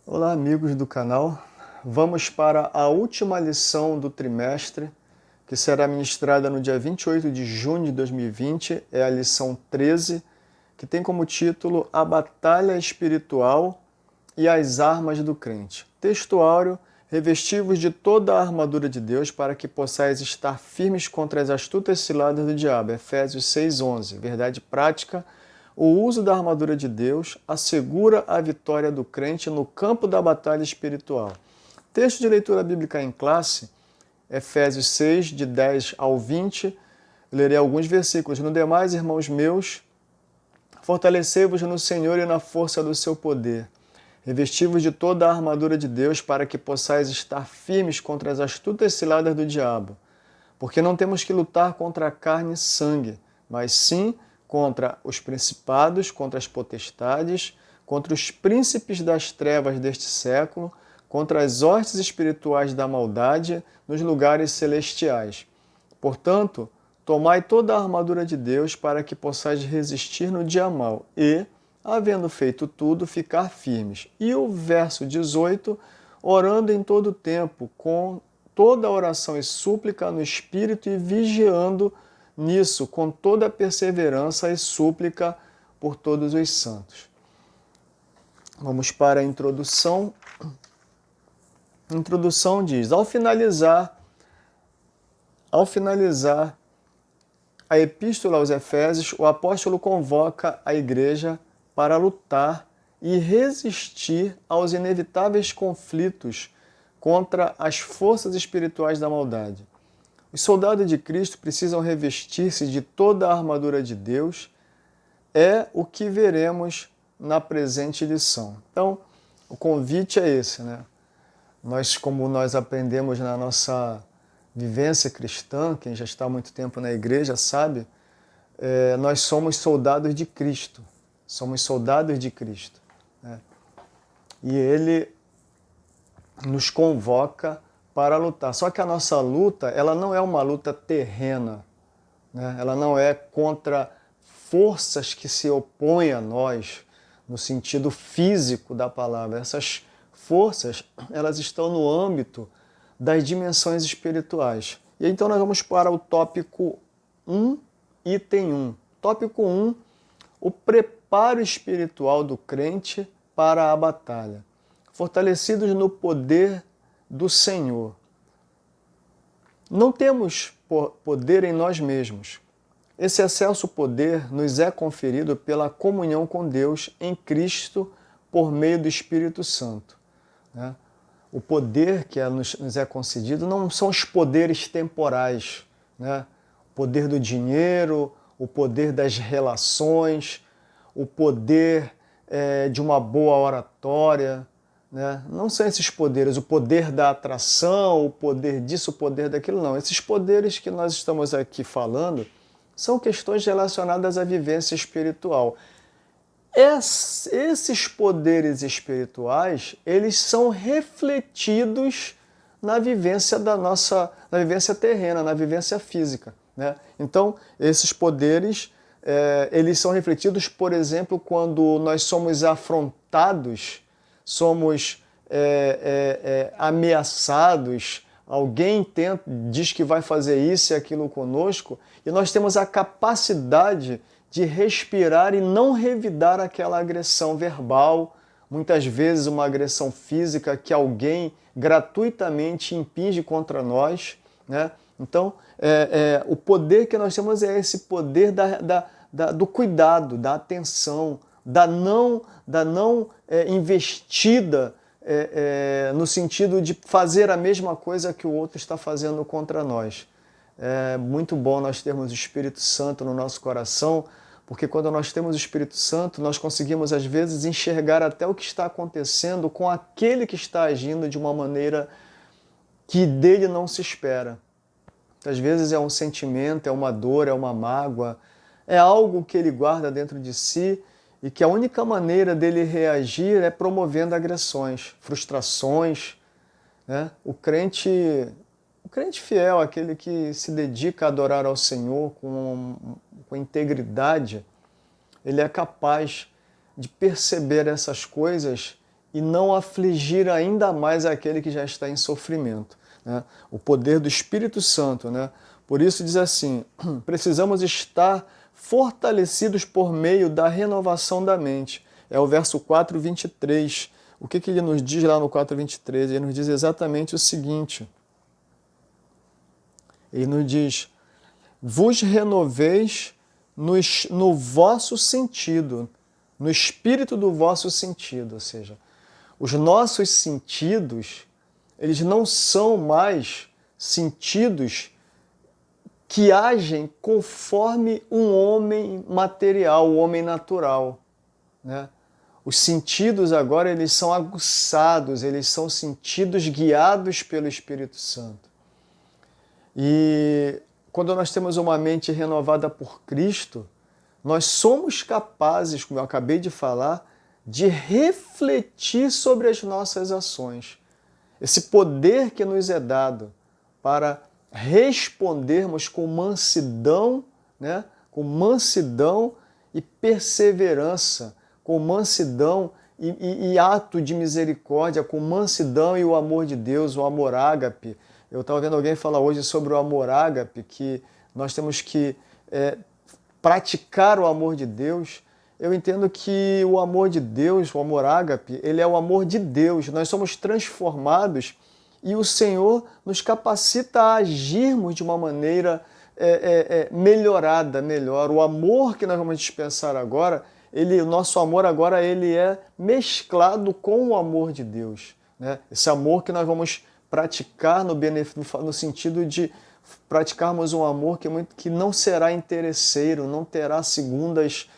Olá, amigos do canal. Vamos para a última lição do trimestre, que será ministrada no dia 28 de junho de 2020. É a lição 13, que tem como título A Batalha Espiritual e as Armas do Crente. Texto áureo: revesti-vos de toda a armadura de Deus para que possais estar firmes contra as astutas ciladas do diabo. Efésios 6:11. Verdade prática: o uso da armadura de Deus assegura a vitória do crente no campo da batalha espiritual. Texto de leitura bíblica em classe, Efésios 6, de 10 ao 20. Lerei alguns versículos. No demais, irmãos meus, fortalecei-vos no Senhor e na força do seu poder. Revesti-vos de toda a armadura de Deus para que possais estar firmes contra as astutas ciladas do diabo. Porque não temos que lutar contra a carne e sangue, mas sim contra os principados, contra as potestades, contra os príncipes das trevas deste século, contra as hostes espirituais da maldade nos lugares celestiais. Portanto, tomai toda a armadura de Deus para que possais resistir no dia mau e, havendo feito tudo, ficar firmes. E o verso 18, orando em todo o tempo, com toda oração e súplica no Espírito e vigiando nisso com toda a perseverança e súplica por todos os santos. Vamos para a introdução. A introdução diz: ao finalizar a epístola aos Efésios, o apóstolo convoca a igreja para lutar e resistir aos inevitáveis conflitos contra as forças espirituais da maldade. Os soldados de Cristo precisam revestir-se de toda a armadura de Deus, é o que veremos na presente lição. Então, o convite é esse, né? Como nós aprendemos na nossa vivência cristã, quem já está há muito tempo na igreja sabe, nós somos soldados de Cristo. Somos soldados de Cristo, né? E Ele nos convoca para lutar. Só que a nossa luta, ela não é uma luta terrena, né? Ela não é contra forças que se opõem a nós, no sentido físico da palavra. Essas forças, elas estão no âmbito das dimensões espirituais. E então nós vamos para o tópico 1, item 1. Tópico 1, o preparo espiritual do crente para a batalha. Fortalecidos no poder do Senhor. Não temos poder em nós mesmos. Esse excelso poder nos é conferido pela comunhão com Deus em Cristo por meio do Espírito Santo, né? O poder que nos é concedido não são os poderes temporais, né? O poder do dinheiro, o poder das relações, o poder de uma boa oratória, né? Não são esses poderes, o poder da atração, o poder disso, o poder daquilo, não. Esses poderes que nós estamos aqui falando são questões relacionadas à vivência espiritual. Esses poderes espirituais, eles são refletidos na vivência na vivência terrena, na vivência física, né? Então, esses poderes, eles são refletidos, por exemplo, quando nós somos afrontados, somos ameaçados, alguém diz que vai fazer isso e aquilo conosco, e nós temos a capacidade de respirar e não revidar aquela agressão verbal, muitas vezes uma agressão física que alguém gratuitamente impinge contra nós, né? Então, o poder que nós temos é esse poder do cuidado, da atenção, da não investida no sentido de fazer a mesma coisa que o outro está fazendo contra nós. É muito bom nós termos o Espírito Santo no nosso coração, porque quando nós temos o Espírito Santo, nós conseguimos às vezes enxergar até o que está acontecendo com aquele que está agindo de uma maneira que dele não se espera. Às vezes é um sentimento, é uma dor, é uma mágoa, é algo que ele guarda dentro de si e que a única maneira dele reagir é promovendo agressões, frustrações, né? O crente fiel, aquele que se dedica a adorar ao Senhor com integridade, ele é capaz de perceber essas coisas e não afligir ainda mais aquele que já está em sofrimento, né? O poder do Espírito Santo, né? Por isso diz assim, precisamos estar fortalecidos por meio da renovação da mente. É o verso 4:23. O que ele nos diz lá no 4:23? Ele nos diz exatamente o seguinte. Ele nos diz, vos renoveis no vosso sentido, no espírito do vosso sentido, ou seja, os nossos sentidos, eles não são mais sentidos que agem conforme um homem material, um homem natural, né? Os sentidos agora, eles são aguçados, eles são sentidos guiados pelo Espírito Santo. E quando nós temos uma mente renovada por Cristo, nós somos capazes, como eu acabei de falar, de refletir sobre as nossas ações. Esse poder que nos é dado para respondermos com mansidão, né? Com mansidão e perseverança, com mansidão e ato de misericórdia, com mansidão e o amor de Deus, o amor ágape. Eu estava vendo alguém falar hoje sobre o amor ágape, que nós temos que praticar o amor de Deus. Eu entendo que o amor de Deus, o amor ágape, ele é o amor de Deus. Nós somos transformados e o Senhor nos capacita a agirmos de uma maneira melhorada, melhor. O amor que nós vamos dispensar agora, o nosso amor agora ele é mesclado com o amor de Deus, né? Esse amor que nós vamos praticar no sentido de praticarmos um amor que não será interesseiro, não terá segundas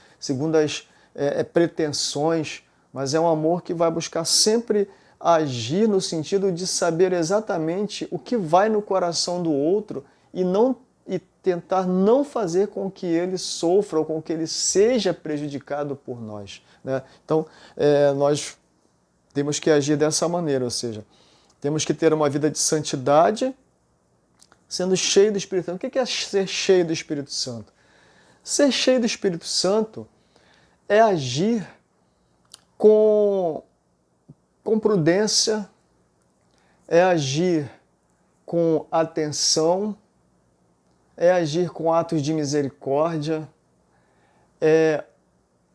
pretensões, mas é um amor que vai buscar sempre agir no sentido de saber exatamente o que vai no coração do outro e tentar não fazer com que ele sofra ou com que ele seja prejudicado por nós, né? Então, nós temos que agir dessa maneira, ou seja, temos que ter uma vida de santidade, sendo cheio do Espírito Santo. O que é ser cheio do Espírito Santo? Ser cheio do Espírito Santo é agir com prudência, é agir com atenção, é agir com atos de misericórdia, é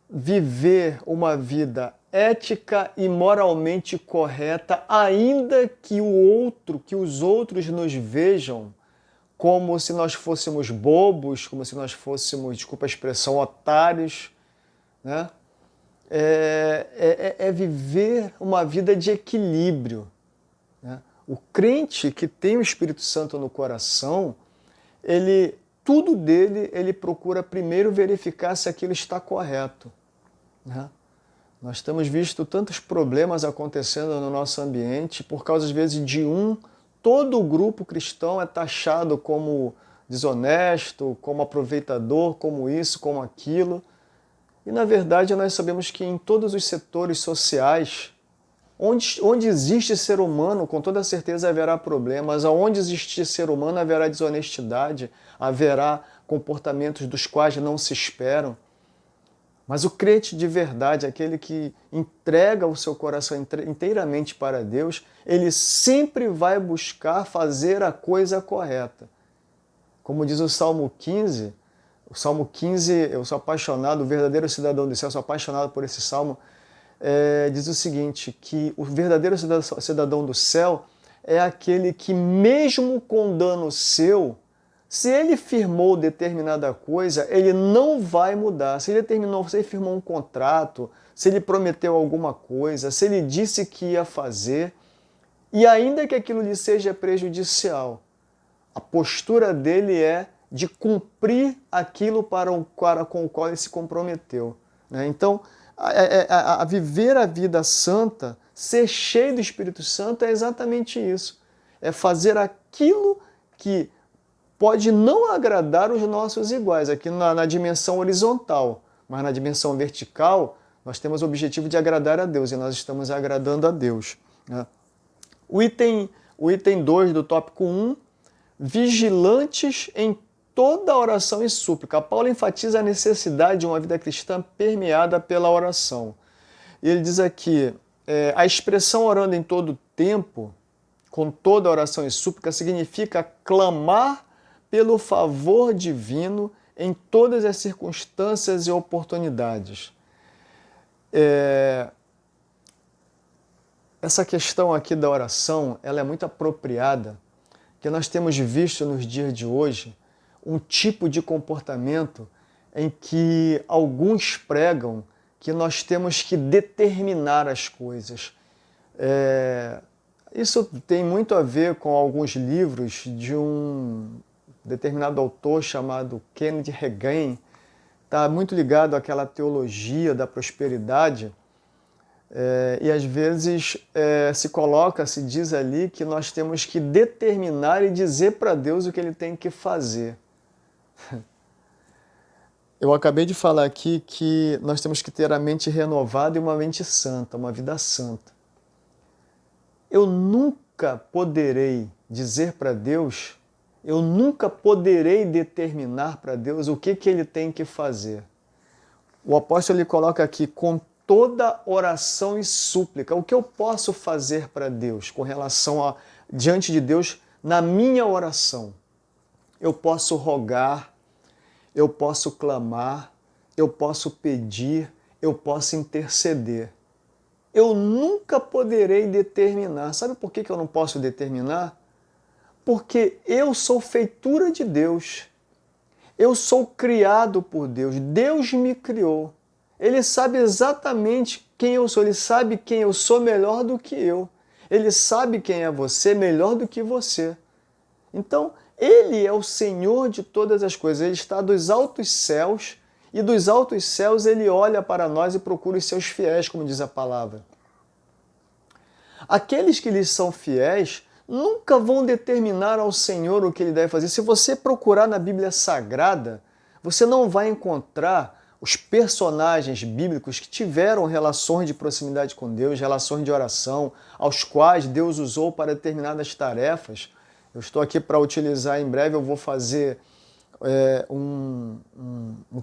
viver uma vida ética e moralmente correta, ainda que os outros nos vejam como se nós fôssemos bobos, como se nós fôssemos, desculpa a expressão, otários, né? É viver uma vida de equilíbrio, né? O crente que tem o Espírito Santo no coração, tudo dele, ele procura primeiro verificar se aquilo está correto, né? Nós temos visto tantos problemas acontecendo no nosso ambiente por causa, às vezes, todo o grupo cristão é taxado como desonesto, como aproveitador, como isso, como aquilo. E, na verdade, nós sabemos que em todos os setores sociais, onde existe ser humano, com toda certeza haverá problemas. Onde existir ser humano, haverá desonestidade, haverá comportamentos dos quais não se esperam. Mas o crente de verdade, aquele que entrega o seu coração inteiramente para Deus, ele sempre vai buscar fazer a coisa correta. Como diz o Salmo 15, eu sou apaixonado, o verdadeiro cidadão do céu, eu sou apaixonado por esse salmo, diz o seguinte, que o verdadeiro cidadão do céu é aquele que mesmo com dano seu, se ele firmou determinada coisa, ele não vai mudar. Se ele firmou um contrato, se ele prometeu alguma coisa, se ele disse que ia fazer, e ainda que aquilo lhe seja prejudicial, a postura dele é de cumprir aquilo com o qual ele se comprometeu, né? Então, a viver a vida santa, ser cheio do Espírito Santo é exatamente isso. É fazer aquilo que pode não agradar os nossos iguais, aqui na dimensão horizontal, mas na dimensão vertical, nós temos o objetivo de agradar a Deus, e nós estamos agradando a Deus, né? O item 2 do tópico 1, vigilantes em toda oração e súplica. Paulo enfatiza a necessidade de uma vida cristã permeada pela oração. Ele diz aqui, a expressão orando em todo tempo, com toda oração e súplica, significa clamar pelo favor divino em todas as circunstâncias e oportunidades. Essa questão aqui da oração, ela é muito apropriada, que nós temos visto nos dias de hoje um tipo de comportamento em que alguns pregam que nós temos que determinar as coisas. Isso tem muito a ver com alguns livros de um determinado autor chamado Kenneth Hagin. Está muito ligado àquela teologia da prosperidade, e às vezes se diz ali que nós temos que determinar e dizer para Deus o que Ele tem que fazer. Eu acabei de falar aqui que nós temos que ter a mente renovada e uma mente santa, uma vida santa. Eu nunca poderei dizer para Deus, eu nunca poderei determinar para Deus o que Ele tem que fazer. O apóstolo ele coloca aqui, com toda oração e súplica, o que eu posso fazer para Deus com relação a, diante de Deus, na minha oração? Eu posso rogar, eu posso clamar, eu posso pedir, eu posso interceder. Eu nunca poderei determinar. Sabe por que eu não posso determinar? Porque eu sou feitura de Deus. Eu sou criado por Deus. Deus me criou. Ele sabe exatamente quem eu sou. Ele sabe quem eu sou melhor do que eu. Ele sabe quem é você melhor do que você. Então, Ele é o Senhor de todas as coisas. Ele está dos altos céus e dos altos céus Ele olha para nós e procura os seus fiéis, como diz a palavra. Aqueles que lhes são fiéis nunca vão determinar ao Senhor o que Ele deve fazer. Se você procurar na Bíblia Sagrada, você não vai encontrar os personagens bíblicos que tiveram relações de proximidade com Deus, relações de oração, aos quais Deus usou para determinadas tarefas. Eu estou aqui para utilizar, em breve eu vou fazer um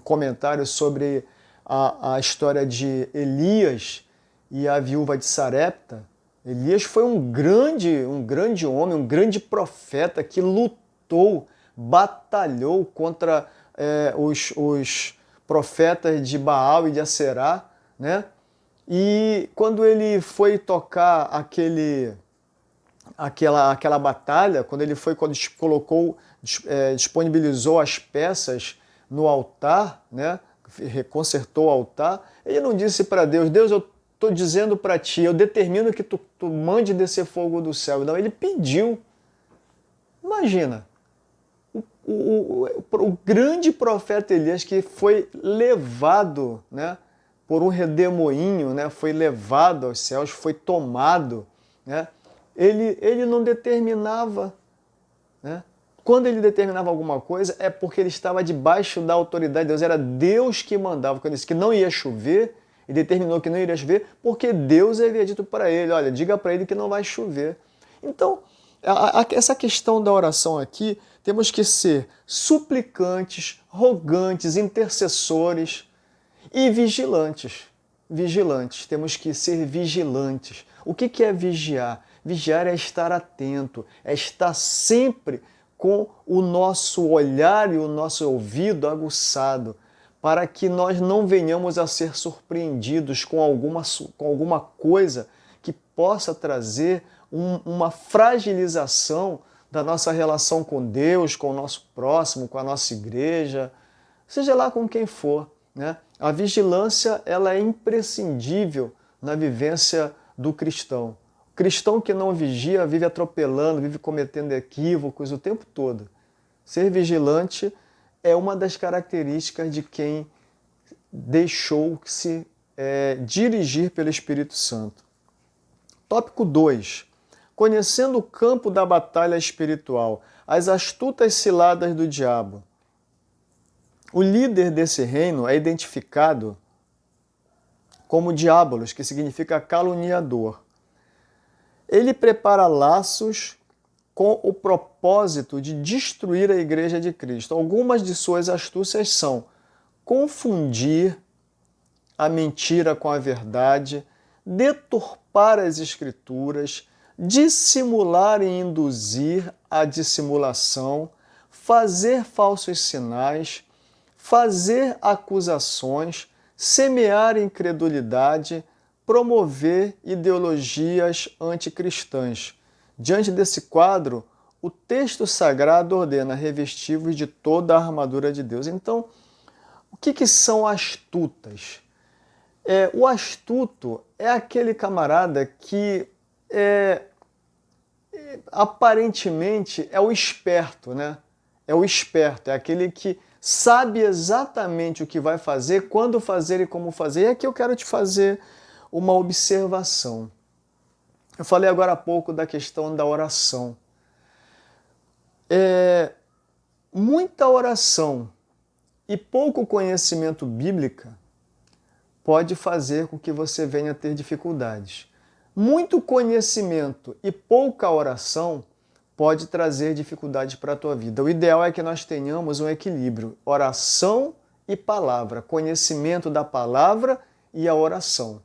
comentário sobre a história de Elias e a viúva de Sarepta. Elias foi um grande homem, um grande profeta que lutou, batalhou contra os profetas de Baal e de Aserá, né? E quando ele foi tocar aquela batalha, quando disponibilizou as peças no altar, né? Consertou o altar, ele não disse para Deus, Deus, eu estou dizendo para ti, eu determino que tu mande descer fogo do céu. Não, ele pediu. Imagina, o grande profeta Elias, que foi levado, né, por um redemoinho, né, foi levado aos céus, foi tomado, né, ele não determinava, né? Quando ele determinava alguma coisa, é porque ele estava debaixo da autoridade de Deus. Era Deus que mandava. Quando ele disse que não ia chover, e determinou que não iria chover, porque Deus havia dito para ele, olha, diga para ele que não vai chover. Então, essa questão da oração aqui, temos que ser suplicantes, rogantes, intercessores e vigilantes. Vigilantes, temos que ser vigilantes. O que é vigiar? Vigiar é estar atento, é estar sempre com o nosso olhar e o nosso ouvido aguçado, para que nós não venhamos a ser surpreendidos com alguma coisa que possa trazer uma fragilização da nossa relação com Deus, com o nosso próximo, com a nossa igreja, seja lá com quem for, né? A vigilância ela é imprescindível na vivência do cristão. O cristão que não vigia vive atropelando, vive cometendo equívocos o tempo todo. Ser vigilante é uma das características de quem deixou-se dirigir pelo Espírito Santo. Tópico 2. Conhecendo o campo da batalha espiritual, as astutas ciladas do diabo. O líder desse reino é identificado como diabolos, que significa caluniador. Ele prepara laços com o propósito de destruir a Igreja de Cristo. Algumas de suas astúcias são confundir a mentira com a verdade, deturpar as Escrituras, dissimular e induzir a dissimulação, fazer falsos sinais, fazer acusações, semear incredulidade, promover ideologias anticristãs. Diante desse quadro, o texto sagrado ordena revestir-vos de toda a armadura de Deus. Então, o que são astutas? O astuto é aquele camarada que aparentemente é o esperto, né? É o esperto, é aquele que sabe exatamente o que vai fazer, quando fazer e como fazer. E aqui eu quero te fazer uma observação. Eu falei agora há pouco da questão da oração. Muita oração e pouco conhecimento bíblico pode fazer com que você venha a ter dificuldades. Muito conhecimento e pouca oração pode trazer dificuldades para a tua vida. O ideal é que nós tenhamos um equilíbrio, oração e palavra, conhecimento da palavra e a oração.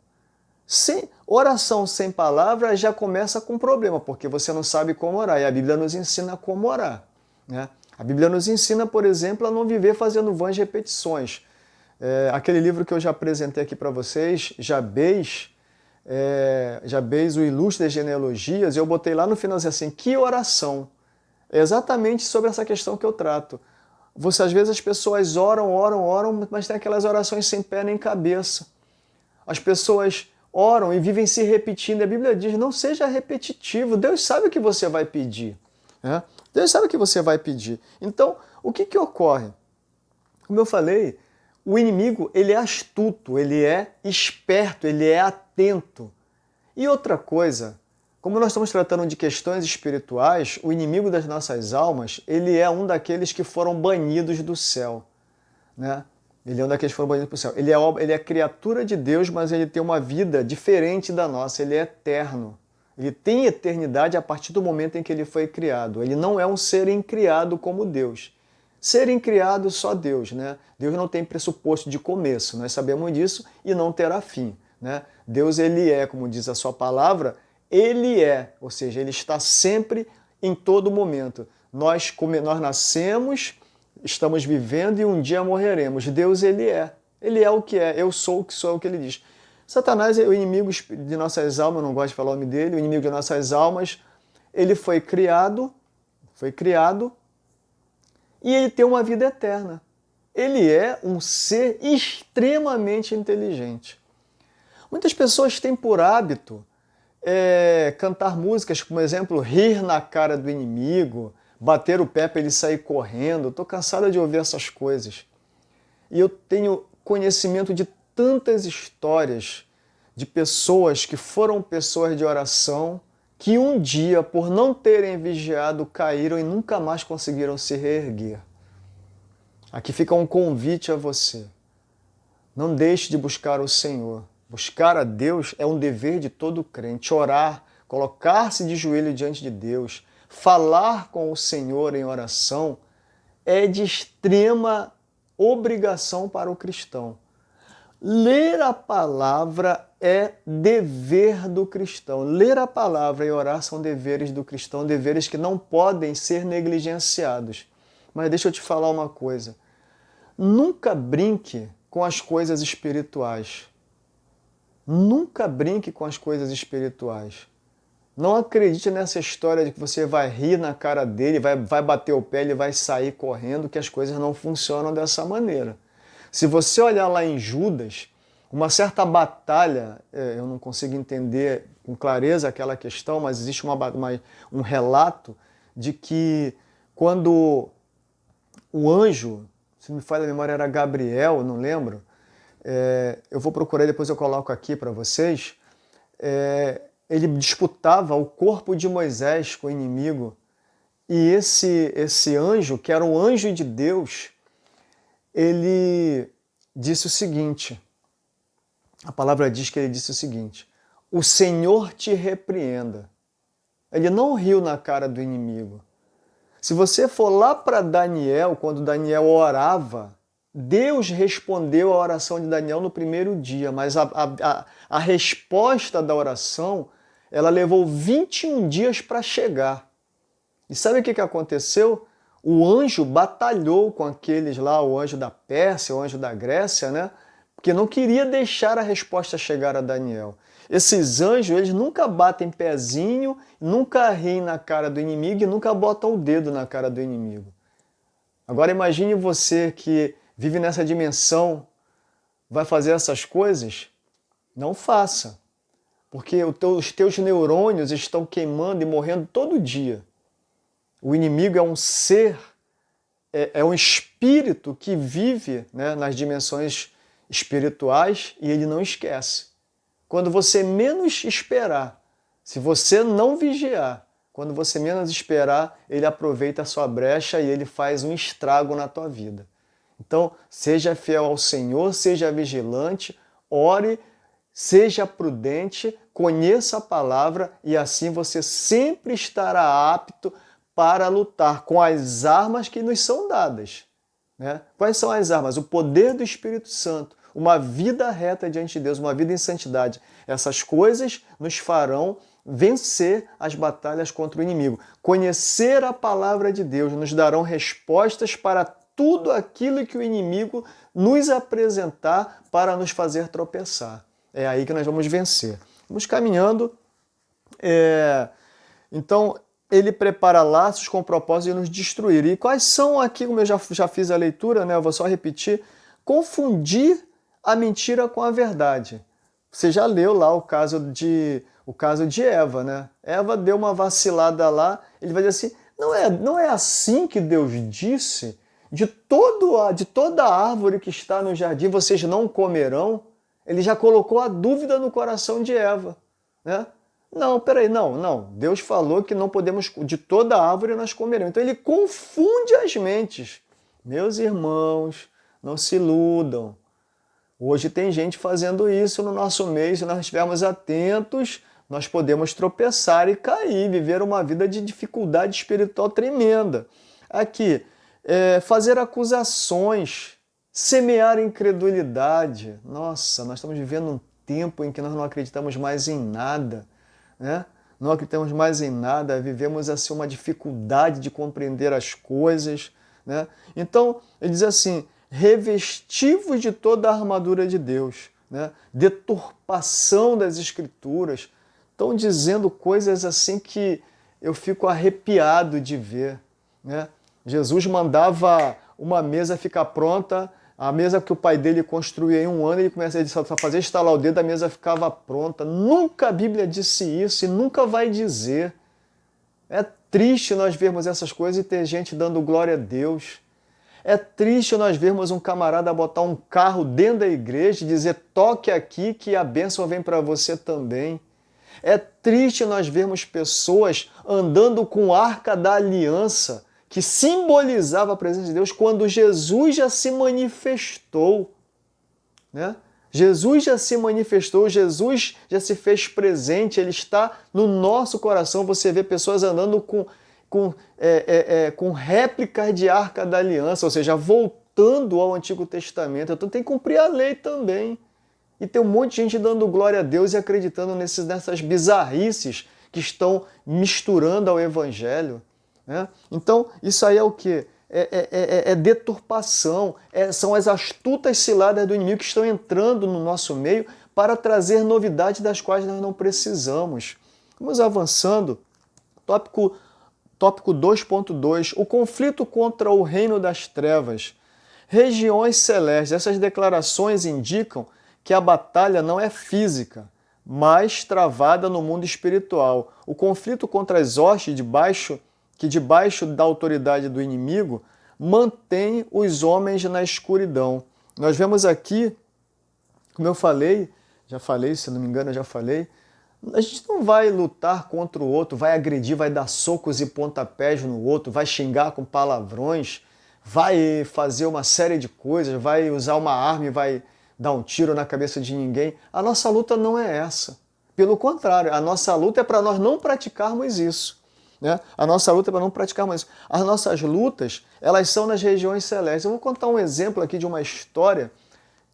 Oração sem palavra já começa com problema, porque você não sabe como orar, e a Bíblia nos ensina como orar, né? A Bíblia nos ensina, por exemplo, a não viver fazendo vãs repetições. Aquele livro que eu já apresentei aqui para vocês, Jabez, o Ilustre das Genealogias, eu botei lá no final assim, que oração? É exatamente sobre essa questão que eu trato. Às vezes as pessoas oram, mas tem aquelas orações sem pé nem cabeça. As pessoas oram e vivem se repetindo. A Bíblia diz, não seja repetitivo, Deus sabe o que você vai pedir. Né? Deus sabe o que você vai pedir. Então, o que ocorre? Como eu falei, o inimigo ele é astuto, ele é esperto, ele é atento. E outra coisa, como nós estamos tratando de questões espirituais, o inimigo das nossas almas, ele é um daqueles que foram banidos do céu, né? Ele é um daqueles que foram banidos do céu. Ele é criatura de Deus, mas ele tem uma vida diferente da nossa, ele é eterno. Ele tem eternidade a partir do momento em que ele foi criado. Ele não é um ser incriado como Deus. Ser incriado só Deus, né? Deus não tem pressuposto de começo, nós sabemos disso, e não terá fim, né? Deus, ele é, como diz a sua palavra, ele é, ou seja, ele está sempre em todo momento. Nós nascemos, estamos vivendo e um dia morreremos. Deus, ele é o que é, eu sou o que sou, é o que ele diz. Satanás é o inimigo de nossas almas, eu não gosto de falar o nome dele, o inimigo de nossas almas, ele foi criado, e ele tem uma vida eterna. Ele é um ser extremamente inteligente. Muitas pessoas têm por hábito cantar músicas, como exemplo, rir na cara do inimigo, bater o pé para ele sair correndo. Estou cansado de ouvir essas coisas. E eu tenho conhecimento de tantas histórias de pessoas que foram pessoas de oração, que um dia, por não terem vigiado, caíram e nunca mais conseguiram se reerguer. Aqui fica um convite a você. Não deixe de buscar o Senhor. Buscar a Deus é um dever de todo crente. Orar, colocar-se de joelho diante de Deus, falar com o Senhor em oração é de extrema obrigação para o cristão. Ler a palavra é dever do cristão. Ler a palavra e orar são deveres do cristão, deveres que não podem ser negligenciados. Mas deixa eu te falar uma coisa. Nunca brinque com as coisas espirituais. Nunca brinque com as coisas espirituais. Não acredite nessa história de que você vai rir na cara dele, vai bater o pé, ele vai sair correndo, que as coisas não funcionam dessa maneira. Se você olhar lá em Judas, uma certa batalha, eu não consigo entender com clareza aquela questão, mas existe um relato de que quando o anjo, se me falha a memória era Gabriel, não lembro, eu vou procurar e depois eu coloco aqui para vocês, ele disputava o corpo de Moisés com o inimigo, e esse anjo, que era um anjo de Deus, ele disse o seguinte, a palavra diz que ele disse o seguinte, o Senhor te repreenda. Ele não riu na cara do inimigo. Se você for lá para Daniel, quando Daniel orava, Deus respondeu a oração de Daniel no primeiro dia, mas a resposta da oração, ela levou 21 dias para chegar. E sabe o que aconteceu? O anjo batalhou com aqueles lá, o anjo da Pérsia, o anjo da Grécia, né? Porque não queria deixar a resposta chegar a Daniel. Esses anjos, eles nunca batem pezinho, nunca riem na cara do inimigo e nunca botam o dedo na cara do inimigo. Agora imagine você que vive nessa dimensão, vai fazer essas coisas? Não faça. Porque os teus neurônios estão queimando e morrendo todo dia. O inimigo é um ser, é um espírito que vive, né, nas dimensões espirituais e ele não esquece. Quando você menos esperar, se você não vigiar, quando você menos esperar, ele aproveita a sua brecha e ele faz um estrago na tua vida. Então, seja fiel ao Senhor, seja vigilante, ore, seja prudente, conheça a palavra e assim você sempre estará apto para lutar com as armas que nos são dadas, né? Quais são as armas? O poder do Espírito Santo, uma vida reta diante de Deus, uma vida em santidade. Essas coisas nos farão vencer as batalhas contra o inimigo. Conhecer a palavra de Deus nos darão respostas para tudo aquilo que o inimigo nos apresentar para nos fazer tropeçar. É aí que nós vamos vencer. Vamos caminhando. Então, ele prepara laços com o propósito de nos destruir. E quais são aqui, como eu já fiz a leitura, né? Eu vou só repetir. Confundir a mentira com a verdade. Você já leu lá o caso de Eva, né? Eva deu uma vacilada lá, ele vai dizer assim, não é assim que Deus disse? De toda a árvore que está no jardim vocês não comerão? Ele já colocou a dúvida no coração de Eva, né? Não, peraí, não. Deus falou que não podemos, de toda a árvore nós comeremos. Então ele confunde as mentes. Meus irmãos, não se iludam. Hoje tem gente fazendo isso no nosso meio. Se nós estivermos atentos, nós podemos tropeçar e cair, viver uma vida de dificuldade espiritual tremenda. Aqui, fazer acusações, semear incredulidade. Nossa, nós estamos vivendo um tempo em que nós não acreditamos mais em nada, né? Não acreditamos mais em nada, vivemos assim uma dificuldade de compreender as coisas, né? Então, ele diz assim, revestivos de toda a armadura de Deus, né? Deturpação das Escrituras. Estão dizendo coisas assim que eu fico arrepiado de ver, né? Jesus mandava uma mesa ficar pronta, a mesa que o pai dele construía em um ano, ele começa a fazer estalar o dedo, a mesa ficava pronta. Nunca a Bíblia disse isso e nunca vai dizer. É triste nós vermos essas coisas e ter gente dando glória a Deus. É triste nós vermos um camarada botar um carro dentro da igreja e dizer toque aqui que a bênção vem para você também. É triste nós vermos pessoas andando com a Arca da Aliança, que simbolizava a presença de Deus quando Jesus já se manifestou, né? Jesus já se manifestou, Jesus já se fez presente, ele está no nosso coração. Você vê pessoas andando com réplicas de Arca da Aliança, ou seja, voltando ao Antigo Testamento. Então tem que cumprir a lei também. E tem um monte de gente dando glória a Deus e acreditando nessas bizarrices que estão misturando ao Evangelho, né? Então, isso aí é o quê? É deturpação, são as astutas ciladas do inimigo que estão entrando no nosso meio para trazer novidades das quais nós não precisamos. Vamos avançando. Tópico 2.2, o conflito contra o reino das trevas. Regiões celestes. Essas declarações indicam que a batalha não é física, mas travada no mundo espiritual. O conflito contra as hostes que debaixo da autoridade do inimigo mantém os homens na escuridão. Nós vemos aqui, como eu falei, se não me engano eu já falei, a gente não vai lutar contra o outro, vai agredir, vai dar socos e pontapés no outro, vai xingar com palavrões, vai fazer uma série de coisas, vai usar uma arma e vai dar um tiro na cabeça de ninguém. A nossa luta não é essa. Pelo contrário, a nossa luta é para nós não praticarmos isso. né? A nossa luta é para não praticarmos isso. As nossas lutas, elas são nas regiões celestes. Eu vou contar um exemplo aqui de uma história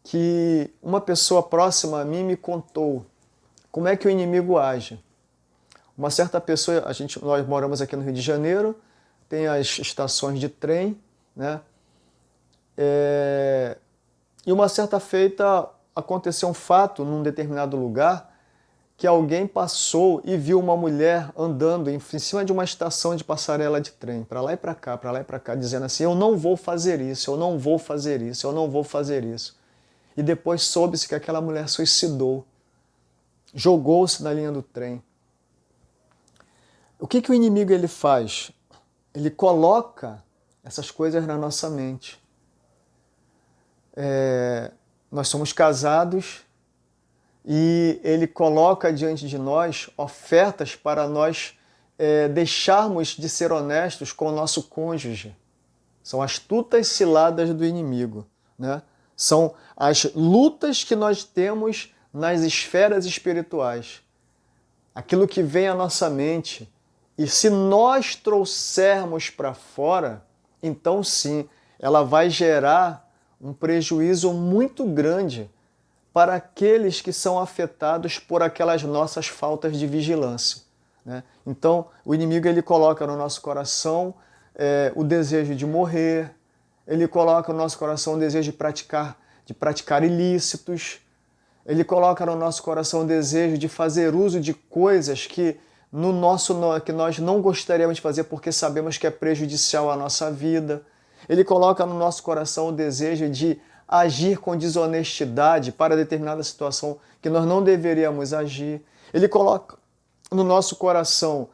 que uma pessoa próxima a mim me contou. Como é que o inimigo age? Uma certa pessoa, nós moramos aqui no Rio de Janeiro, tem as estações de trem, né? E uma certa feita aconteceu um fato num determinado lugar que alguém passou e viu uma mulher andando em cima de uma estação de passarela de trem, para lá e para cá, dizendo assim: eu não vou fazer isso, eu não vou fazer isso, eu não vou fazer isso. E depois soube-se que aquela mulher suicidou, jogou-se na linha do trem. O que o inimigo ele faz? Ele coloca essas coisas na nossa mente. Nós somos casados e ele coloca diante de nós ofertas para nós deixarmos de ser honestos com o nosso cônjuge. São astutas ciladas do inimigo, né? São as lutas que nós temos nas esferas espirituais. Aquilo que vem à nossa mente. E se nós trouxermos para fora, então sim, ela vai gerar um prejuízo muito grande para aqueles que são afetados por aquelas nossas faltas de vigilância, né? Então, o inimigo ele coloca no nosso coração o desejo de morrer, ele coloca no nosso coração o desejo de praticar ilícitos, ele coloca no nosso coração o desejo de fazer uso de coisas que que nós não gostaríamos de fazer porque sabemos que é prejudicial à nossa vida. Ele coloca no nosso coração o desejo de agir com desonestidade para determinada situação que nós não deveríamos agir. Ele coloca no nosso coração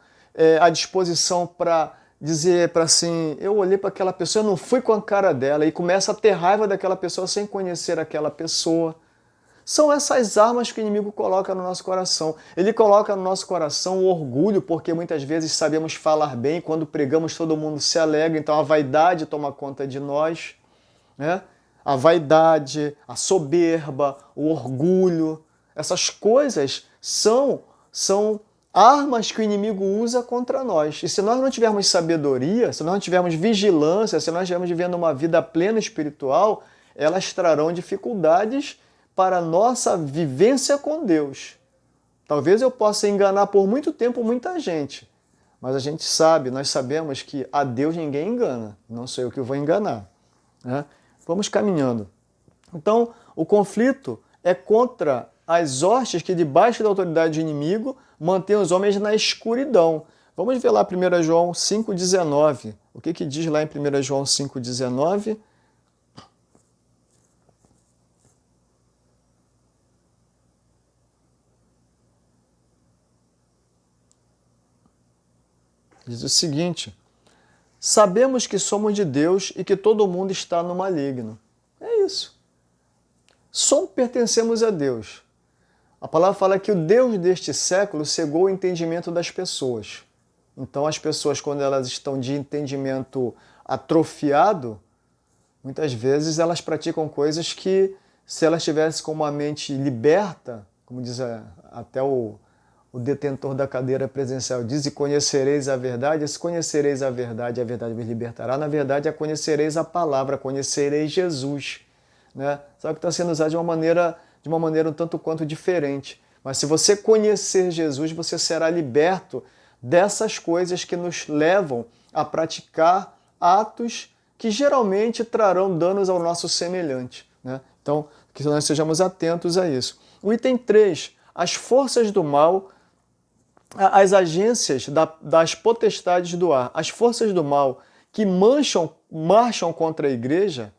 a disposição para dizer para assim: eu olhei para aquela pessoa, eu não fui com a cara dela, e começa a ter raiva daquela pessoa sem conhecer aquela pessoa. São essas armas que o inimigo coloca no nosso coração. Ele coloca no nosso coração o orgulho, porque muitas vezes sabemos falar bem, quando pregamos todo mundo se alegra, então a vaidade toma conta de nós, né? A vaidade, a soberba, o orgulho, essas coisas são armas que o inimigo usa contra nós. E se nós não tivermos sabedoria, se nós não tivermos vigilância, se nós não estivermos vivendo uma vida plena espiritual, elas trarão dificuldades para a nossa vivência com Deus. Talvez eu possa enganar por muito tempo muita gente, mas a gente sabe, nós sabemos que a Deus ninguém engana, não sou eu que vou enganar, né? Vamos caminhando. Então, o conflito é contra as hostes que, debaixo da autoridade do inimigo, mantêm os homens na escuridão. Vamos ver lá 1 João 5,19. O que diz lá em 1 João 5,19? Diz o seguinte: sabemos que somos de Deus e que todo mundo está no maligno. É isso. Só pertencemos a Deus. A palavra fala que o Deus deste século cegou o entendimento das pessoas. Então as pessoas, quando elas estão de entendimento atrofiado, muitas vezes elas praticam coisas que, se elas tivessem com uma mente liberta, como diz até o detentor da cadeira presidencial, diz: e conhecereis a verdade, se conhecereis a verdade vos libertará. Na verdade, conhecereis a palavra, conhecereis Jesus, né? Só que está sendo usado de uma maneira um tanto quanto diferente. Mas se você conhecer Jesus, você será liberto dessas coisas que nos levam a praticar atos que geralmente trarão danos ao nosso semelhante, né? Então, que nós sejamos atentos a isso. O item 3, as forças do mal, as agências das potestades do ar, as forças do mal que marcham contra a igreja,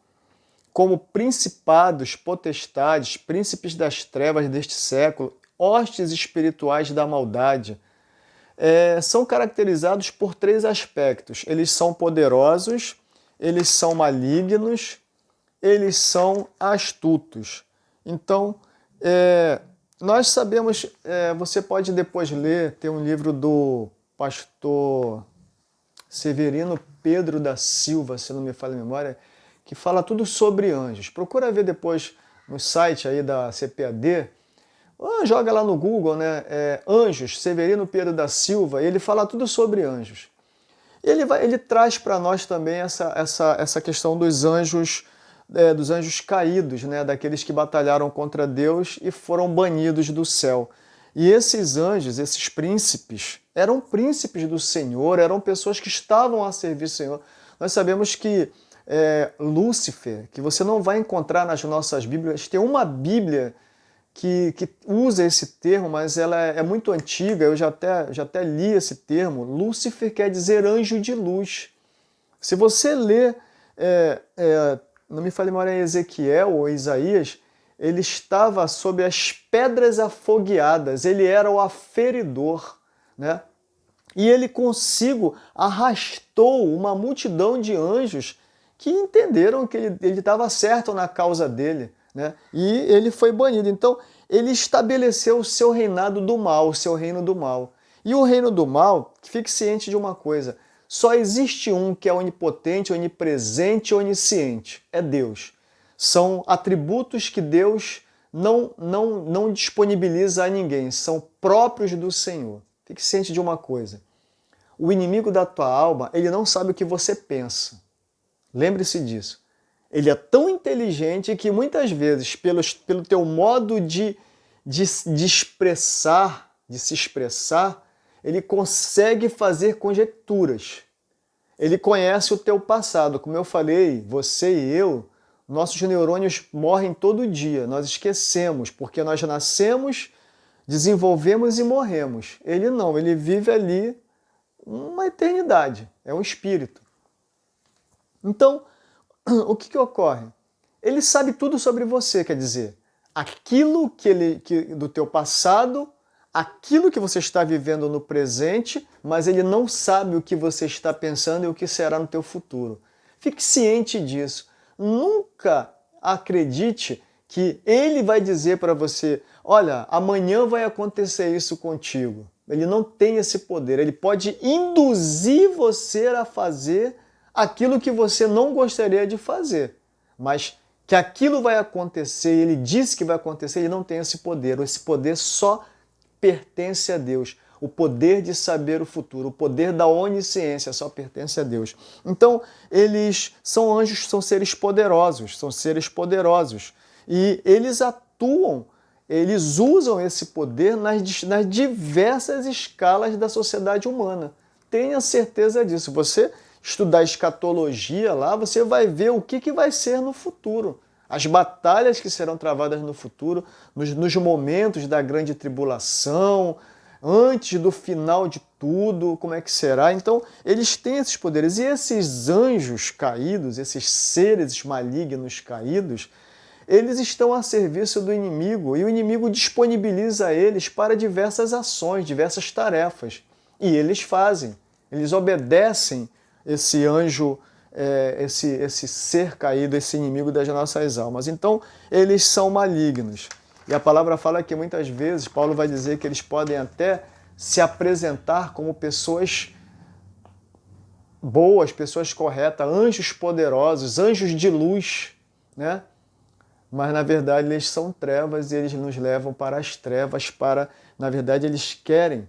como principados, potestades, príncipes das trevas deste século, hostes espirituais da maldade, são caracterizados por 3 aspectos. Eles são poderosos, eles são malignos, eles são astutos. Então, nós sabemos, você pode depois ler, tem um livro do pastor Severino Pedro da Silva, se não me falha a memória, que fala tudo sobre anjos. Procura ver depois no site aí da CPAD. Joga lá no Google, né? Anjos, Severino Pedro da Silva, ele fala tudo sobre anjos. Ele traz para nós também essa questão dos anjos caídos, né? Daqueles que batalharam contra Deus e foram banidos do céu. E esses anjos, esses príncipes, eram príncipes do Senhor, eram pessoas que estavam a servir o Senhor. Nós sabemos que Lúcifer, que você não vai encontrar nas nossas Bíblias, tem uma Bíblia que usa esse termo, mas ela é muito antiga, eu já até li esse termo. Lúcifer quer dizer anjo de luz. Se você ler, não me fale a memória, Ezequiel ou Isaías, ele estava sob as pedras afogueadas, ele era o aferidor, né? E ele consigo arrastou uma multidão de anjos que entenderam que ele estava certo na causa dele, né? E ele foi banido. Então, ele estabeleceu o seu reinado do mal, o seu reino do mal. E o reino do mal, fique ciente de uma coisa, só existe um que é onipotente, onipresente e onisciente, é Deus. São atributos que Deus não disponibiliza a ninguém, são próprios do Senhor. Fique ciente de uma coisa, o inimigo da tua alma, ele não sabe o que você pensa. Lembre-se disso. Ele é tão inteligente que muitas vezes, pelo teu modo de se expressar, ele consegue fazer conjecturas. Ele conhece o teu passado. Como eu falei, você e eu, nossos neurônios morrem todo dia. Nós esquecemos, porque nós nascemos, desenvolvemos e morremos. Ele não, ele vive ali uma eternidade. É um espírito. Então, o que ocorre? Ele sabe tudo sobre você, quer dizer, aquilo do teu passado, aquilo que você está vivendo no presente, mas ele não sabe o que você está pensando e o que será no teu futuro. Fique ciente disso. Nunca acredite que ele vai dizer para você, olha, amanhã vai acontecer isso contigo. Ele não tem esse poder. Ele pode induzir você a fazer aquilo que você não gostaria de fazer, mas que aquilo vai acontecer, ele disse que vai acontecer, ele não tem esse poder. Esse poder só pertence a Deus. O poder de saber o futuro, o poder da onisciência só pertence a Deus. Então, eles são anjos, são seres poderosos, e eles atuam, eles usam esse poder nas diversas escalas da sociedade humana. Tenha certeza disso. Você estudar escatologia lá, você vai ver o que vai ser no futuro. As batalhas que serão travadas no futuro, nos momentos da grande tribulação, antes do final de tudo, como é que será. Então, eles têm esses poderes. E esses anjos caídos, esses seres malignos caídos, eles estão a serviço do inimigo e o inimigo disponibiliza eles para diversas ações, diversas tarefas. E eles fazem, eles obedecem esse anjo, esse ser caído, esse inimigo das nossas almas. Então, eles são malignos. E a palavra fala que muitas vezes, Paulo vai dizer que eles podem até se apresentar como pessoas boas, pessoas corretas, anjos poderosos, anjos de luz, né? Mas, na verdade, eles são trevas e eles nos levam para as trevas, na verdade, eles querem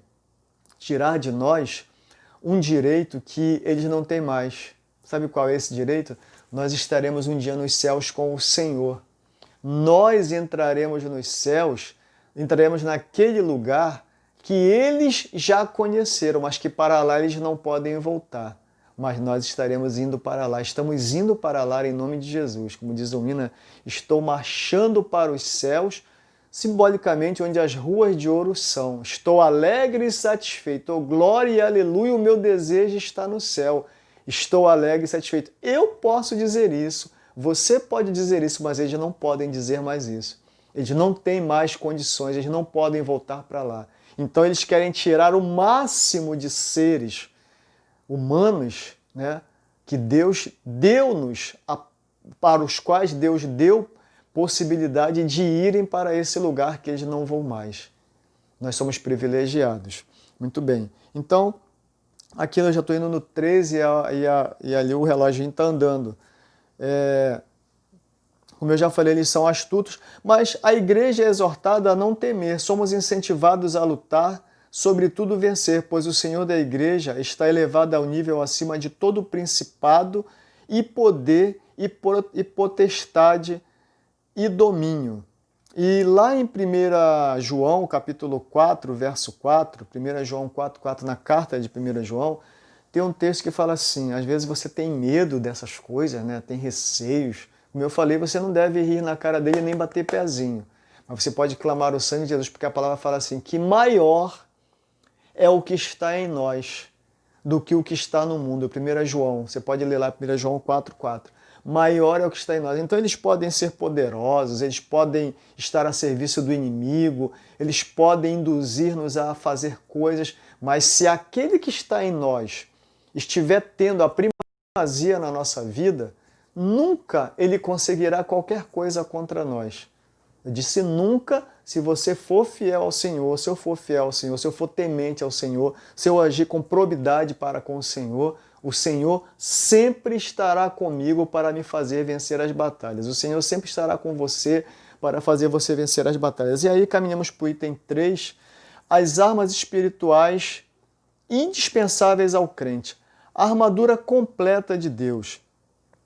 tirar de nós um direito que eles não têm mais. Sabe qual é esse direito? Nós estaremos um dia nos céus com o Senhor. Nós entraremos nos céus, entraremos naquele lugar que eles já conheceram, mas que para lá eles não podem voltar. Mas nós estaremos indo para lá, estamos indo para lá em nome de Jesus. Como diz o hino, estou marchando para os céus, simbolicamente onde as ruas de ouro são. Estou alegre e satisfeito. Oh, glória e aleluia, o meu desejo está no céu. Estou alegre e satisfeito. Eu posso dizer isso, você pode dizer isso, mas eles não podem dizer mais isso. Eles não têm mais condições, eles não podem voltar para lá. Então eles querem tirar o máximo de seres humanos, né, que Deus deu-nos, para os quais Deus deu possibilidade de irem para esse lugar que eles não vão mais. Nós somos privilegiados. Muito bem. Então, aqui eu já estou indo no 13 e ali o relógio está andando. Como eu já falei, eles são astutos, mas a igreja é exortada a não temer. Somos incentivados a lutar, sobretudo vencer, pois o Senhor da igreja está elevado ao nível acima de todo principado e poder e potestade e domínio. E lá em 1 João, capítulo 4, verso 4, 1 João 4, 4, na carta de 1 João, tem um texto que fala assim, às vezes você tem medo dessas coisas, né? Tem receios. Como eu falei, você não deve rir na cara dele nem bater pezinho. Mas você pode clamar o sangue de Jesus, porque a palavra fala assim, que maior é o que está em nós do que o que está no mundo. 1 João, você pode ler lá 1 João 4, 4. Maior é o que está em nós. Então eles podem ser poderosos, eles podem estar a serviço do inimigo, eles podem induzir-nos a fazer coisas, mas se aquele que está em nós estiver tendo a primazia na nossa vida, nunca ele conseguirá qualquer coisa contra nós. Eu disse nunca, se você for fiel ao Senhor, se eu for fiel ao Senhor, se eu for temente ao Senhor, se eu agir com probidade para com o Senhor sempre estará comigo para me fazer vencer as batalhas. O Senhor sempre estará com você para fazer você vencer as batalhas. E aí caminhamos para o item 3, as armas espirituais indispensáveis ao crente. A armadura completa de Deus.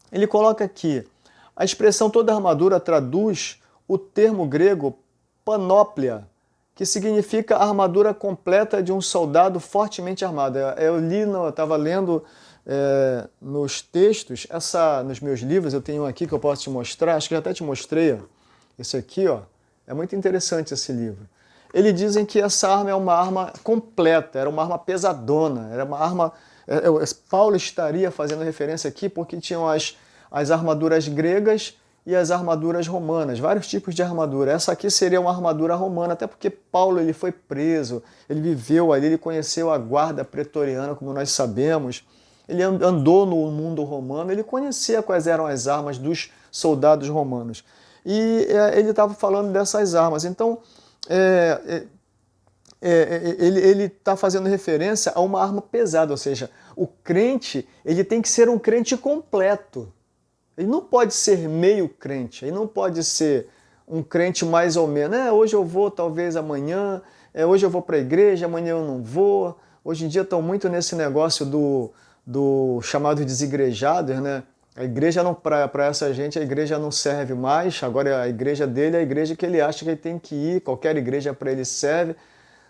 Ele coloca aqui, a expressão toda armadura traduz o termo grego panóplia, que significa a armadura completa de um soldado fortemente armado. Eu estava lendo nos textos, nos meus livros, eu tenho um aqui que eu posso te mostrar, acho que já até te mostrei, ó. Esse aqui, ó, é muito interessante esse livro. Eles dizem que essa arma é uma arma completa, era uma arma pesadona, era uma arma... Paulo estaria fazendo referência aqui porque tinham as armaduras gregas e as armaduras romanas, vários tipos de armadura. Essa aqui seria uma armadura romana, até porque Paulo ele foi preso, ele viveu ali, ele conheceu a guarda pretoriana, como nós sabemos, ele andou no mundo romano, ele conhecia quais eram as armas dos soldados romanos. E ele estava falando dessas armas. Então, ele está fazendo referência a uma arma pesada, ou seja, o crente ele tem que ser um crente completo. Ele não pode ser meio crente, ele não pode ser um crente mais ou menos. Hoje eu vou, talvez amanhã, hoje eu vou para a igreja, amanhã eu não vou. Hoje em dia estão muito nesse negócio do chamado desigrejados, né? A igreja não, para essa gente, a igreja não serve mais, agora a igreja dele é a igreja que ele acha que ele tem que ir, qualquer igreja para ele serve.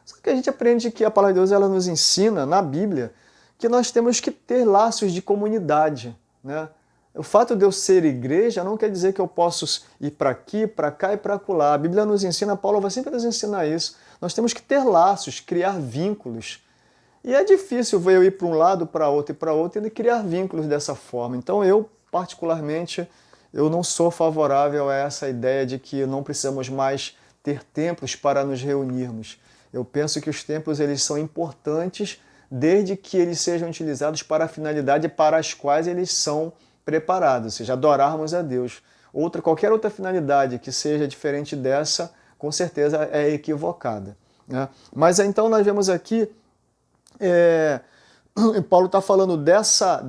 Só que a gente aprende que a palavra de Deus ela nos ensina, na Bíblia, que nós temos que ter laços de comunidade, né? O fato de eu ser igreja não quer dizer que eu posso ir para aqui, para cá e para acolá. A Bíblia nos ensina, Paulo vai sempre nos ensinar isso. Nós temos que ter laços, criar vínculos. E é difícil eu ir para um lado, para outro e para outro e criar vínculos dessa forma. Então eu, particularmente, eu não sou favorável a essa ideia de que não precisamos mais ter templos para nos reunirmos. Eu penso que os templos eles são importantes desde que eles sejam utilizados para a finalidade para as quais eles são preparados, ou seja, adorarmos a Deus. Qualquer outra finalidade que seja diferente dessa, com certeza é equivocada, né? Mas então nós vemos aqui, Paulo está falando dessa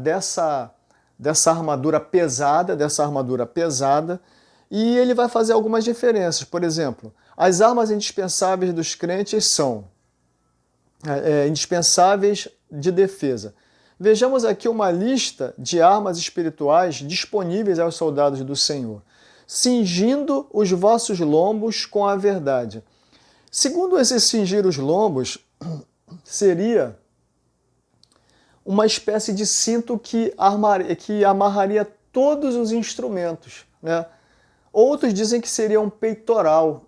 armadura pesada, e ele vai fazer algumas diferenças. Por exemplo, as armas indispensáveis dos crentes são indispensáveis de defesa. Vejamos aqui uma lista de armas espirituais disponíveis aos soldados do Senhor. Cingindo os vossos lombos com a verdade. Segundo esse cingir os lombos, seria uma espécie de cinto que amarraria todos os instrumentos, né? Outros dizem que seria um peitoral.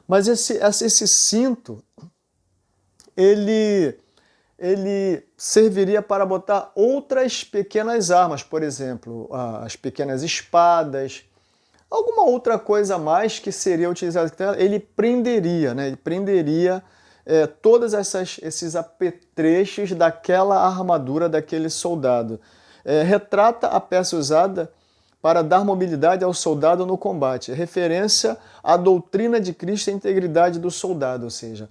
Mas esse cinto, ele serviria para botar outras pequenas armas, por exemplo, as pequenas espadas, alguma outra coisa a mais que seria utilizada. Ele prenderia, né? Ele prenderia todos esses apetrechos daquela armadura daquele soldado. Retrata a peça usada para dar mobilidade ao soldado no combate. Referência à doutrina de Cristo e à integridade do soldado, ou seja,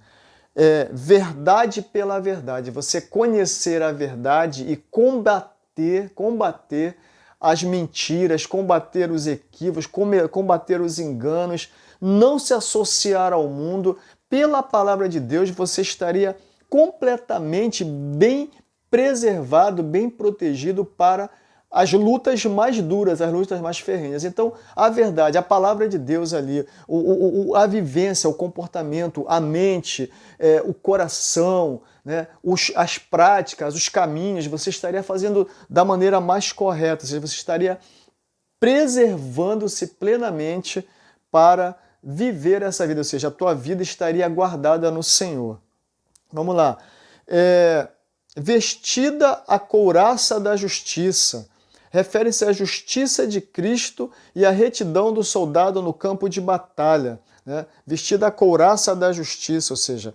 verdade pela verdade, você conhecer a verdade e combater as mentiras, combater os equívocos, combater os enganos, não se associar ao mundo. Pela palavra de Deus, você estaria completamente bem preservado, bem protegido para as lutas mais duras, as lutas mais ferrenhas. Então, a verdade, a palavra de Deus ali, a vivência, o comportamento, a mente, o coração, né, as práticas, os caminhos, você estaria fazendo da maneira mais correta, ou seja, você estaria preservando-se plenamente para viver essa vida, ou seja, a tua vida estaria guardada no Senhor. Vamos lá. Vestida a couraça da justiça. Refere-se à justiça de Cristo e à retidão do soldado no campo de batalha. Né? Vestida a couraça da justiça, ou seja,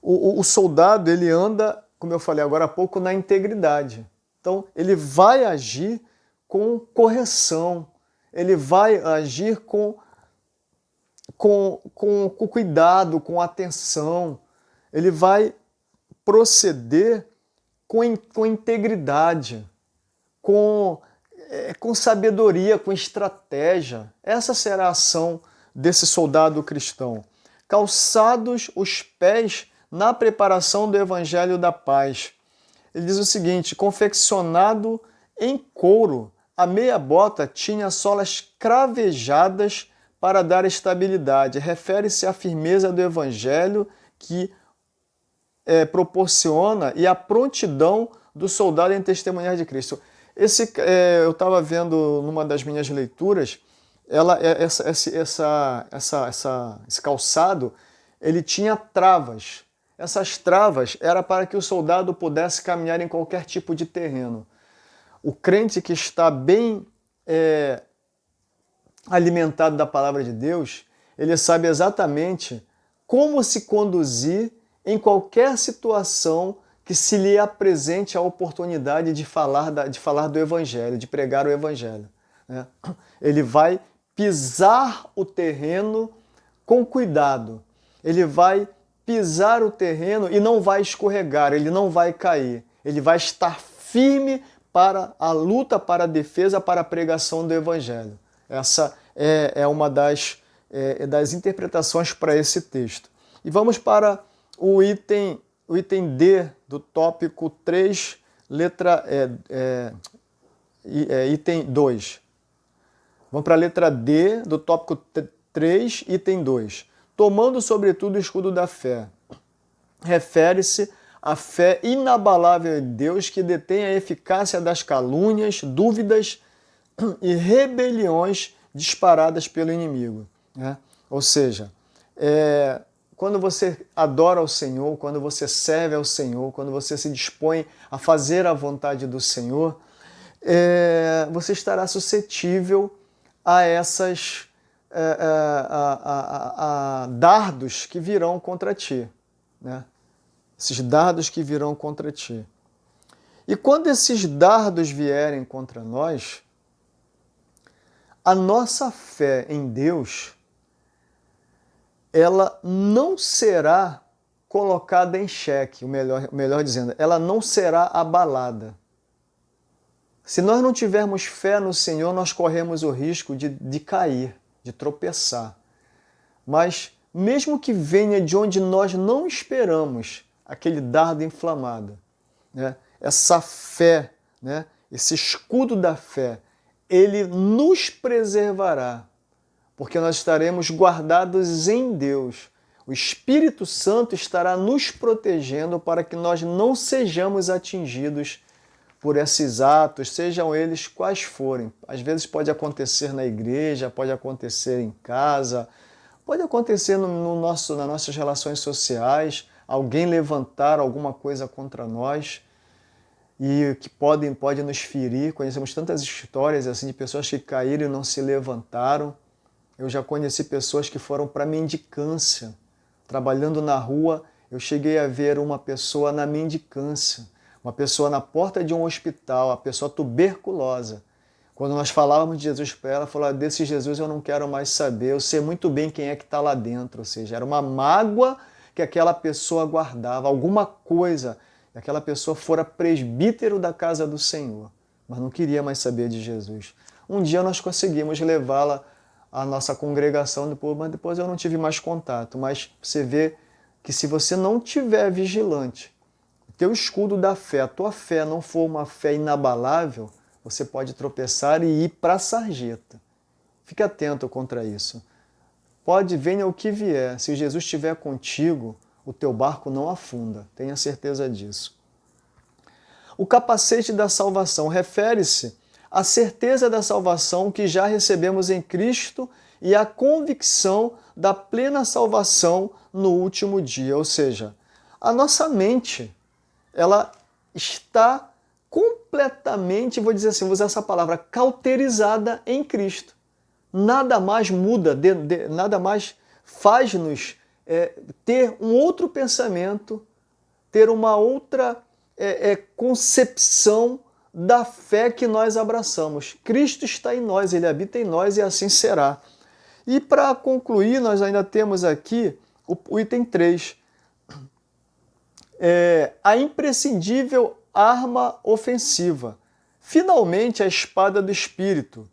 o soldado ele anda, como eu falei agora há pouco, na integridade. Então, ele vai agir com correção, ele vai agir com cuidado, com atenção, ele vai proceder com integridade, com sabedoria, com estratégia. Essa será a ação desse soldado cristão. Calçados os pés na preparação do evangelho da paz. Ele diz o seguinte: confeccionado em couro, a meia bota tinha solas cravejadas para dar estabilidade. Refere-se à firmeza do evangelho que proporciona e a prontidão do soldado em testemunhar de Cristo. Eu estava vendo numa das minhas leituras, esse calçado, ele tinha travas. Essas travas era para que o soldado pudesse caminhar em qualquer tipo de terreno. O crente que está bem alimentado da palavra de Deus, ele sabe exatamente como se conduzir em qualquer situação que se lhe apresente a oportunidade de falar do Evangelho, de pregar o Evangelho. Né? Ele vai pisar o terreno com cuidado. Ele vai pisar o terreno e não vai escorregar, ele não vai cair. Ele vai estar firme para a luta, para a defesa, para a pregação do Evangelho. Essa é uma das interpretações para esse texto. E vamos para o item D do tópico 3, item 2. Vamos para a letra D do tópico 3, item 2. Tomando sobretudo o escudo da fé. Refere-se à fé inabalável de Deus que detém a eficácia das calúnias, dúvidas e rebeliões disparadas pelo inimigo. Né? Ou seja, quando você adora ao Senhor, quando você serve ao Senhor, quando você se dispõe a fazer a vontade do Senhor, você estará suscetível a essas dardos que virão contra ti. Né? Esses dardos que virão contra ti. E quando esses dardos vierem contra nós, a nossa fé em Deus, ela não será colocada em xeque, melhor dizendo, ela não será abalada. Se nós não tivermos fé no Senhor, nós corremos o risco de cair, de tropeçar. Mas mesmo que venha de onde nós não esperamos aquele dardo inflamado, né? Essa fé, né? Esse escudo da fé, ele nos preservará, porque nós estaremos guardados em Deus. O Espírito Santo estará nos protegendo para que nós não sejamos atingidos por esses atos, sejam eles quais forem. Às vezes pode acontecer na igreja, pode acontecer em casa, pode acontecer nas nossas relações sociais, alguém levantar alguma coisa contra nós e que pode nos ferir. Conhecemos tantas histórias assim de pessoas que caíram e não se levantaram. Eu já conheci pessoas que foram para mendicância. Trabalhando na rua, eu cheguei a ver uma pessoa na mendicância, uma pessoa na porta de um hospital, a pessoa tuberculosa. Quando nós falávamos de Jesus para ela, falou: desse Jesus eu não quero mais saber, eu sei muito bem quem é que está lá dentro. Ou seja, era uma mágoa que aquela pessoa guardava, alguma coisa, e aquela pessoa fora presbítero da casa do Senhor. mas não queria mais saber de Jesus. Um dia nós conseguimos levá-la à nossa congregação, mas depois eu não tive mais contato. Mas você vê que se você não tiver vigilante, o teu escudo da fé, a tua fé não for uma fé inabalável, você pode tropeçar e ir para a sarjeta. Fique atento contra isso. Pode, venha o que vier, se Jesus estiver contigo, o teu barco não afunda, tenha certeza disso. O capacete da salvação refere-se à certeza da salvação que já recebemos em Cristo e à convicção da plena salvação no último dia. Ou seja, a nossa mente, ela está completamente, vou dizer assim, vou usar essa palavra, cauterizada em Cristo. Nada mais muda, nada mais faz-nos ter um outro pensamento, ter uma outra concepção da fé que nós abraçamos. Cristo está em nós, Ele habita em nós e assim será. E para concluir, nós ainda temos aqui o item 3. A imprescindível arma ofensiva. Finalmente, a espada do Espírito.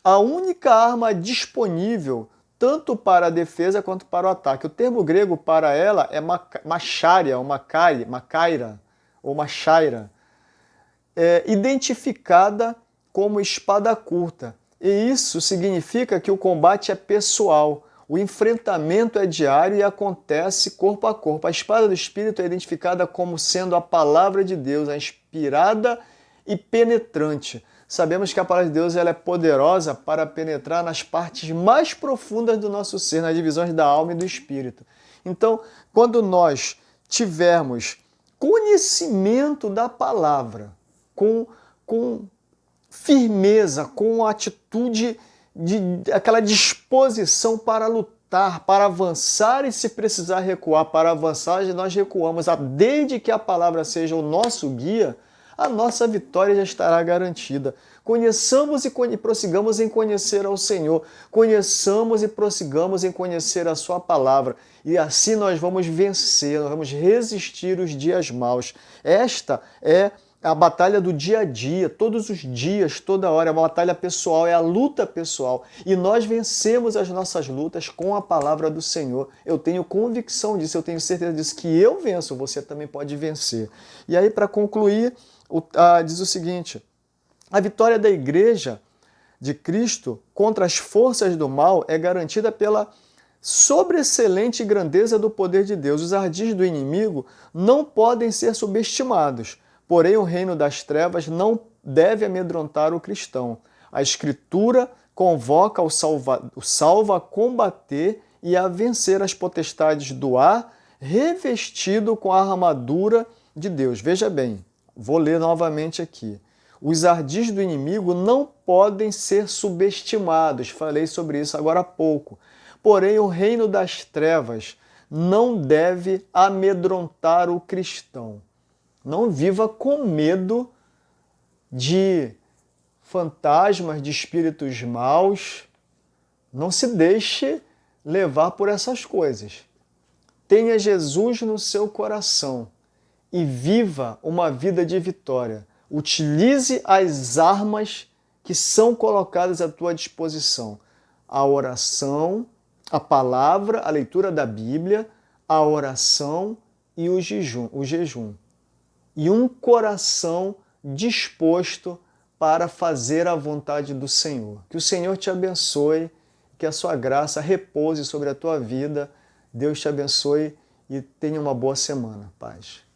A única arma disponível tanto para a defesa quanto para o ataque. O termo grego para ela é macharia, ou macaira, ou machaira, identificada como espada curta. E isso significa que o combate é pessoal, o enfrentamento é diário e acontece corpo a corpo. A espada do Espírito é identificada como sendo a palavra de Deus, a inspirada e penetrante. Sabemos que a palavra de Deus ela é poderosa para penetrar nas partes mais profundas do nosso ser, nas divisões da alma e do espírito. Então, quando nós tivermos conhecimento da palavra, com firmeza, com atitude, aquela disposição para lutar, para avançar e se precisar recuar, para avançar, nós recuamos. Desde que a palavra seja o nosso guia, a nossa vitória já estará garantida. Conheçamos e prossigamos em conhecer ao Senhor. Conheçamos e prossigamos em conhecer a sua palavra. E assim nós vamos vencer, nós vamos resistir os dias maus. Esta é a batalha do dia a dia, todos os dias, toda hora. É uma batalha pessoal, é a luta pessoal. E nós vencemos as nossas lutas com a palavra do Senhor. Eu tenho convicção disso, eu tenho certeza disso, que eu venço, você também pode vencer. E aí, para concluir, diz o seguinte: a vitória da Igreja de Cristo contra as forças do mal é garantida pela sobreexcelente grandeza do poder de Deus. Os ardis do inimigo não podem ser subestimados, porém o reino das trevas não deve amedrontar o cristão. A Escritura convoca o salvo a combater e a vencer as potestades do ar, revestido com a armadura de Deus. Veja bem, vou ler novamente aqui. Os ardis do inimigo não podem ser subestimados. Falei sobre isso agora há pouco. Porém, o reino das trevas não deve amedrontar o cristão. Não viva com medo de fantasmas, de espíritos maus. Não se deixe levar por essas coisas. Tenha Jesus no seu coração e viva uma vida de vitória. Utilize as armas que são colocadas à tua disposição. A oração, a palavra, a leitura da Bíblia, a oração e o jejum. E um coração disposto para fazer a vontade do Senhor. Que o Senhor te abençoe, que a sua graça repouse sobre a tua vida. Deus te abençoe e tenha uma boa semana. Paz.